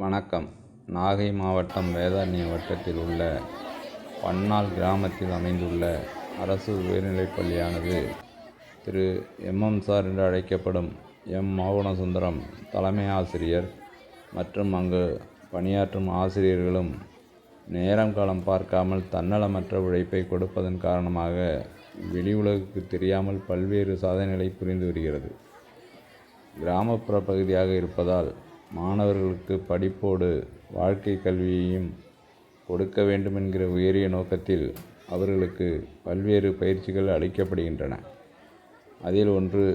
வணக்கம். நாகை மாவட்டம் வேதாரண்யம் வட்டத்தில் உள்ள பன்னாள் கிராமத்தில் அமைந்துள்ள அரசு உயர்நிலைப் பள்ளியானது திரு எம். சார் என்று அழைக்கப்படும் எம். மோகனசுந்தரம் தலைமை ஆசிரியர் மற்றும் அங்கு பணியாற்றும் ஆசிரியர்களும் நேரம் காலம் பார்க்காமல் தன்னலமற்ற உழைப்பை கொடுப்பதன் காரணமாக வெளி உலகுக்கு தெரியாமல் பல்வேறு சாதனைகளை புரிந்து வருகிறது. கிராமப்புற பகுதியாக இருப்பதால் மாணவர்களுக்கு படிப்போடு வாழ்க்கை கல்வியையும் கொடுக்க வேண்டுமென்கிற உயரிய நோக்கத்தில் அவர்களுக்கு பல்வேறு பயிற்சிகள் அளிக்கப்படுகின்றன. அதில் ஒன்று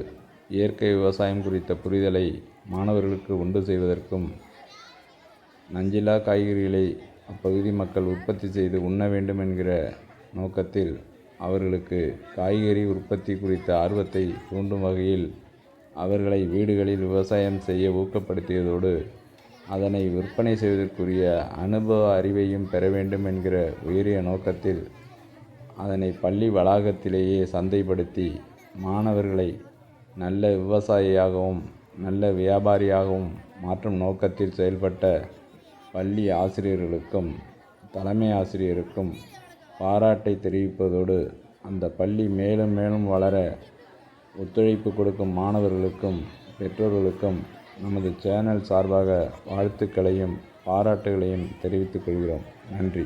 இயற்கை விவசாயம் குறித்த புரிதலை மாணவர்களுக்கு உண்டு செய்வதற்கும், நஞ்சில்லா காய்கறிகளை அப்பகுதி மக்கள் உற்பத்தி செய்து உண்ண வேண்டும் என்கிற நோக்கத்தில் அவர்களுக்கு காய்கறி உற்பத்தி குறித்த ஆர்வத்தை தூண்டும் வகையில் அவர்களை வீடுகளில் விவசாயம் செய்ய ஊக்கப்படுத்தியதோடு, அதனை விற்பனை செய்வதற்குரிய அனுபவ அறிவையும் பெற வேண்டும் என்கிற உயரிய நோக்கத்தில் அதனை பள்ளி வளாகத்திலேயே சந்தைப்படுத்தி மாணவர்களை நல்ல விவசாயியாகவும் நல்ல வியாபாரியாகவும் மாற்றும் நோக்கத்தில் செயல்பட்ட பள்ளி ஆசிரியர்களுக்கும் தலைமை ஆசிரியருக்கும் பாராட்டை தெரிவிப்பதோடு, அந்த பள்ளி மேலும் மேலும் வளர ஒத்துழைப்பு கொடுக்கும் மாணவர்களுக்கும் பெற்றோர்களுக்கும் நமது சேனல் சார்பாக வாழ்த்துக்களையும் பாராட்டுகளையும் தெரிவித்துக் கொள்கிறோம். நன்றி.